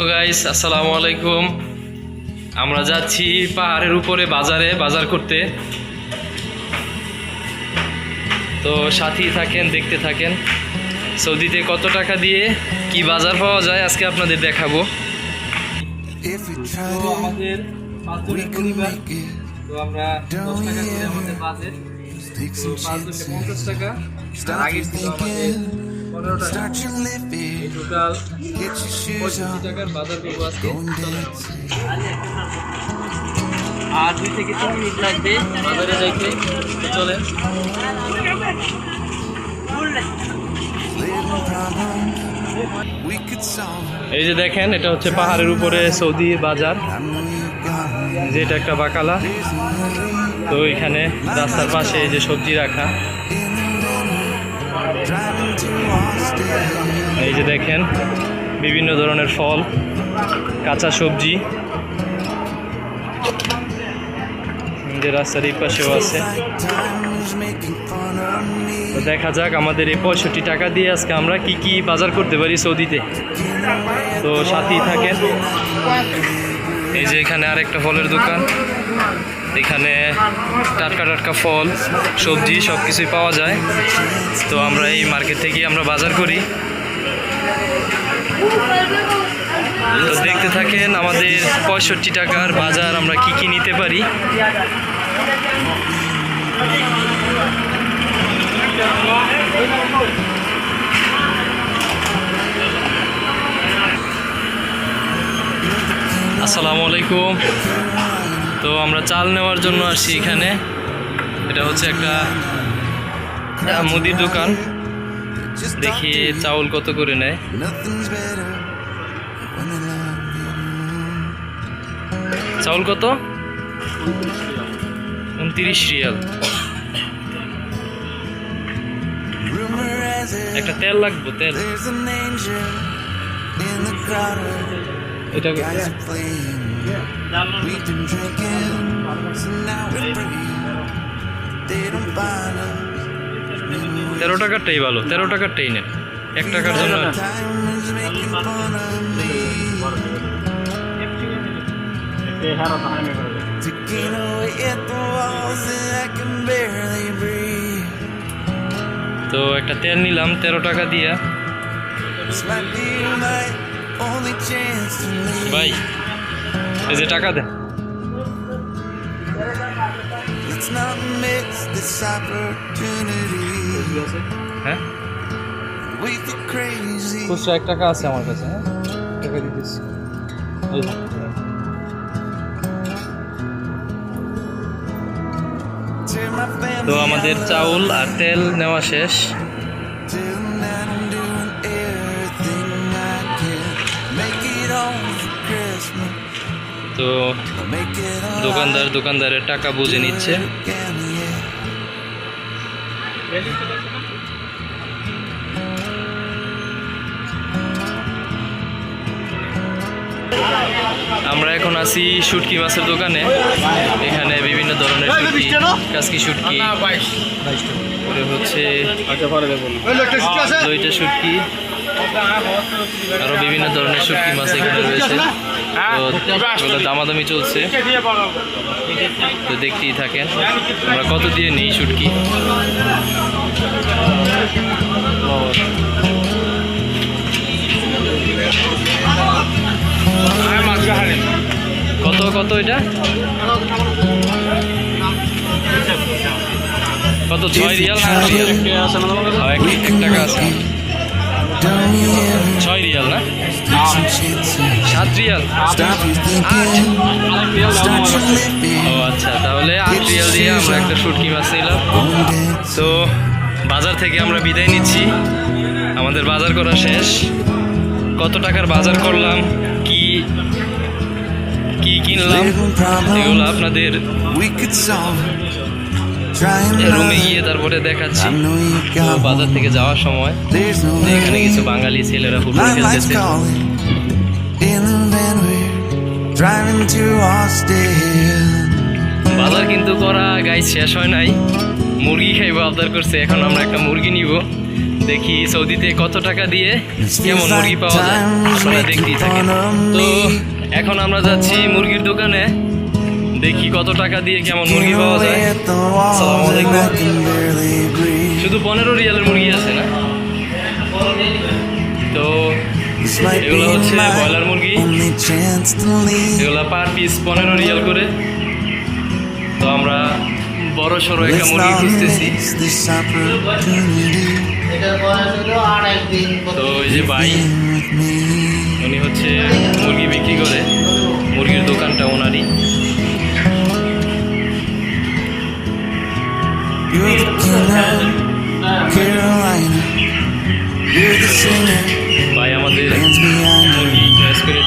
Guys আসসালামু আলাইকুম। আমরা যাচ্ছি পাহাড়ের উপরে বাজার করতে, তো সাথেই থাকেন, দেখতে থাকেন সৌদিতে কত টাকা দিয়ে কি বাজার পাওয়া যায় আজকে আপনাদের দেখাবো। আমাদের পাঁচজনের পরিবার, তো আমরা 10 টাকা করে আমাদের বাজেট, তো 5 থেকে 50 টাকা আগে ছিল আমাদের 15 টাকা, টোটাল 65 টাকার বাজার করবো আজকে। আর 2 থেকে 3 মিনিট লাগবে বাজারে যাইতে, চলেন। এই যে দেখেন, এটা হচ্ছে পাহাড়ের উপরে সৌদির বাজার, যেটা একটা বাকালা। তো এখানে রাস্তার পাশে এই যে সবজি রাখা, এই যে দেখেন বিভিন্ন ধরনের ফল, কাঁচা সবজি, যে রাস্তার এই পাশেও আছে। তো দেখা যাক আমাদের এই 65 টাকা দিয়ে আজকে আমরা কি কি বাজার করতে পারি সৌদিতে, তো সাথেই থাকেন। এই যে এখানে আরেকটা ফলের দোকান, এখানে টাটকা ফল সবজি সব কিছুই পাওয়া যায়। তো আমরা এই মার্কেট থেকে আমরা বাজার করি, তো দেখতে থাকেন আমাদের 65 টাকার বাজার আমরা কি কি নিতে পারি। আসসালামু আলাইকুম। তো আমরা চাল নেওয়ার জন্য আসছি এখানে। এটা হচ্ছে একটা মুদির দোকান, দেখি চাউল কত করে নেয়। চাউল কত? 29 রিয়াল। একটা তেল লাগবে, তেল। এটা 13 টাকারটাই ভালো, 13 টাকারটাই নেন, 1 টাকার জন্য। তো একটা তেল নিলাম 13 টাকা দিয়া। ভাই এই যে টাকা দেন। হ্যাঁ, খুচরা 1 টাকা আছে আমার কাছে। হ্যাঁ, টাকা দিতেছি। তো আমাদের চাউল আর তেল নেওয়া শেষ। তো দোকানদারের টাকা বুঝে নিচ্ছে। আমরা এখন আছি শুটকি মাছের দোকানে। এখানে বিভিন্ন ধরনের শুটকি, কাসকি শুটকি করে হচ্ছে, লইটা শুটকি, আরো বিভিন্ন ধরনের শুটকি মাছ এখানে রয়েছে। তো দামাদামি চলছে, তো দেখতেই থাকেন আমরা কত দিয়ে নিই শুটকি। কত কত এটা কত? 6 রিয়াল না 8 রিয়াল? 1 টাকা আছে। 6 রিয়াল না 7 রিয়াল? ও আচ্ছা, তাহলে 8 রিয়াল দিয়ে আমরা একটা শুটকি মাছ নিলাম। তো বাজার থেকে আমরা বিদায় নিচ্ছি, আমাদের বাজার করা শেষ। কত টাকার বাজার করলাম, কি কি কিনলাম, এগুলো আপনাদের রুমে গিয়ে তারপরে দেখাচ্ছি। তো বাজার থেকে যাওয়ার সময় এখানে কিছু বাঙালি ছেলেরা ফুটবল খেলতেছে। বাজার কিন্তু করা গাইস শেষ হয় নাই, মুরগি খাইবো আবদার করছে। এখন আমরা একটা মুরগি নিব, দেখি সৌদিতে কত টাকা দিয়ে কেমন মুরগি পাওয়া যায়, আপনারা দেখতেই থাকেন। তো এখন আমরা যাচ্ছি মুরগির দোকানে, দেখি কত টাকা দিয়ে কেমন মুরগি পাওয়া যায়। আসসালামু আলাইকুম। শুধু 15 রিয়ালের মুরগি আছে না? তো এগুলো হচ্ছে ব্রয়লার মুরগি, এগুলো পার পিস 15 রিয়াল করে। তো আমরা বড় সড়ো একটা মুরগি খুঁজতেছি। তো এই যে ভাই, উনি হচ্ছে মুরগি বিক্রি করে, মুরগির দোকানটা ওনারই। ভাই আমাদের মুরগি চয়েস করে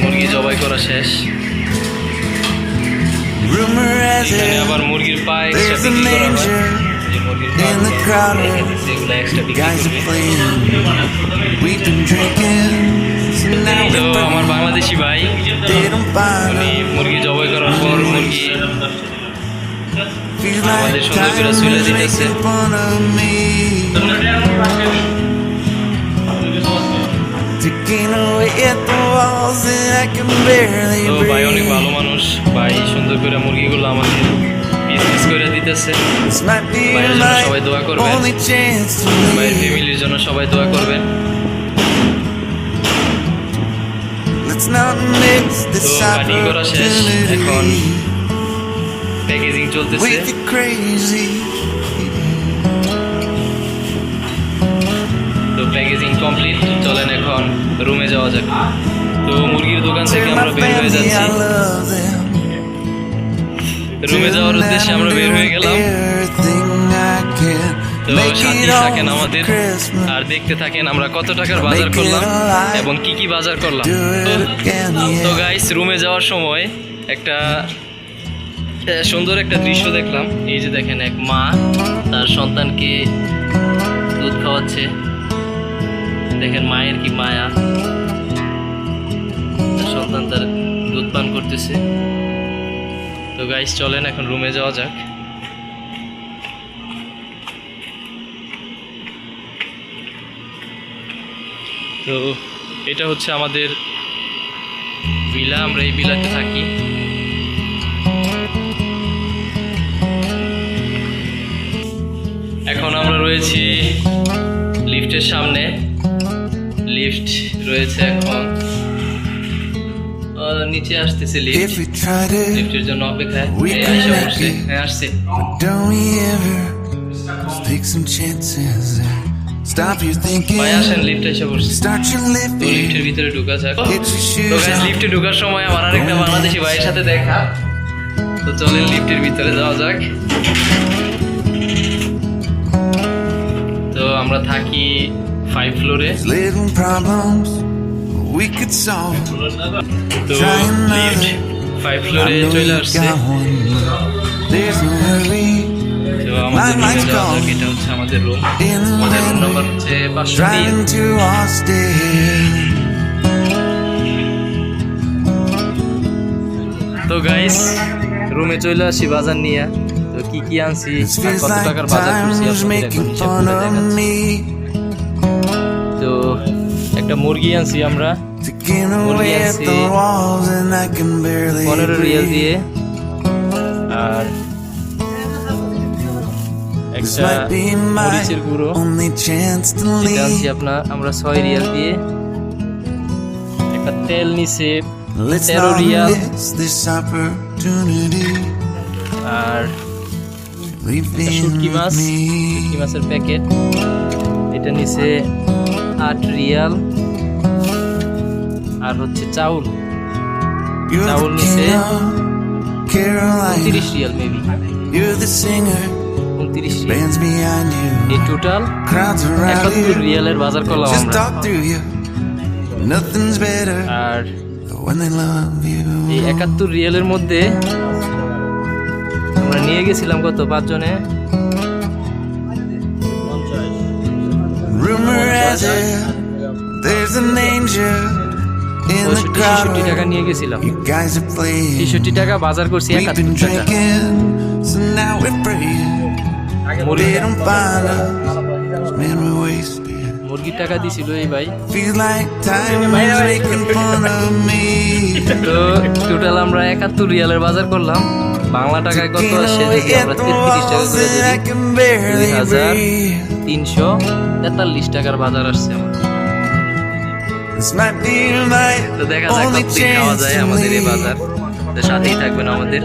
মুরগি জবাই করা শেষ। এখানে আবার মুরগির পা এক্সট্রা বিক্রি করা হয়, যে মুরগির পা সেগুলো এক্সট্রা বিক্রি করবে। তো আমার বাংলাদেশি ভাই, উনি মুরগি জবাই করার পর মুরগি আমাদের সুন্দর করে চুলে দিতেছে। তো ভাই অনেক ভালো মানুষ, ভাই সুন্দর করে মুরগিগুলো আমাদের পিস পিস করে দিতেছে। ভাইয়ের জন্য সবাই দোয়া করবেন, ভাইয়ের ফ্যামিলির জন্য সবাই দোয়া করবেন। তো কাটিং করা শেষ, এখন প্যাকেজিং চলতেছে। তো প্যাকেজিং কমপ্লিট, চলেন এখন রুমে যাওয়া যাক। তো মুরগির দোকান থেকে আমরা বের হয়ে যাচ্ছি, রুমে যাওয়ার উদ্দেশ্যে আমরা বের হয়ে গেলাম। তো সাথে থাকেন আমাদের, আর দেখতে থাকেন আমরা কত টাকার বাজার করলাম এবং কি কি বাজার করলাম। তো গাইস, রুমে যাওয়ার সময় একটা সুন্দর একটা দৃশ্য দেখলাম। এই যে দেখেন, এক মা তার সন্তানকে দুধ খাওয়াচ্ছে। দেখেন মায়ের কি মায়া, তার সন্তান তার দুধ পান করতেছে। তো গাইস চলেন এখন রুমে যাওয়া যাক। তো এটা হচ্ছে আমাদের ভিলা, আমরা এই ভিলাতে থাকি। এখন আমরা রয়েছি লিফটের সামনে, লিফট রয়েছে এখন, নিচে আসতেছে লিফট, লিফটের জন্য অপেক্ষায়। হ্যাঁ আসছে। ভাই আসেন, লিফট এসে পড়ছে। তো লিফটের ভিতরে ঢুকা যাক। তো গাইস, লিফটে ঢোকার সময় আমার আরেকটা বাংলাদেশি ভাইয়ের সাথে দেখা। তো চলেন লিফটের ভিতরে যাওয়া যাক। তো আমরা থাকি 5 ফ্লোরে। তো লিফট 5 ফ্লোরে চলে আসছে। তো আমাদের রুমে যাওয়া যাক। এটা হচ্ছে আমাদের রুম, আমাদের রুম নাম্বার হচ্ছে 503। তো গাইস, রুমে চলে আসি বাজার নিয়ে। তো কি কি আনছি আর কত টাকার বাজার করছি আপনাদের এখন হিসাব করে দেখাচ্ছি। তো একটা মুরগি আনছি আমরা, মুরগি আনছি 15 রিয়াল দিয়ে, আর একটা মরিচের গুঁড়ো এটা আনছি আমরা 6 রিয়াল দিয়ে। একটা তেল নিছে 13 রিয়াল, আর শুটকি মাছের প্যাকেট এটা নিছে 8 রিয়াল। আর হচ্ছে চাউল নিছে 29 রিয়াল, মেবি 29 রিয়াল। এই টোটাল 71 রিয়ালের বাজার করলাম আমরা। আর এই 71 রিয়ালের মধ্যে আমরা নিয়ে গেছিলাম কত, 5 জনে 50। There's an angel in the 65 crowd. টাকা নিয়ে গেছিলাম। You guys are playing. 63 টাকা বাজার করছি, We've been 71 টাকা। drinking, so now we're praying. মুরগি They don't find us, man, we're wasted. মুরগির টাকা দিছিল এই ভাই। Feels like time is making fun of me. তো টোটাল আমরা 71 রিয়ালের বাজার করলাম। বাংলা টাকায় কত আসে যদি আমরা 33 টাকা করে ধরি, 2343 টাকার বাজার আসছে আমার। This might be my তো দেখা যাক only কতদিন খাওয়া chance যায় to আমাদের এই leave. বাজার। তো সাথেই থাকবেন আমাদের।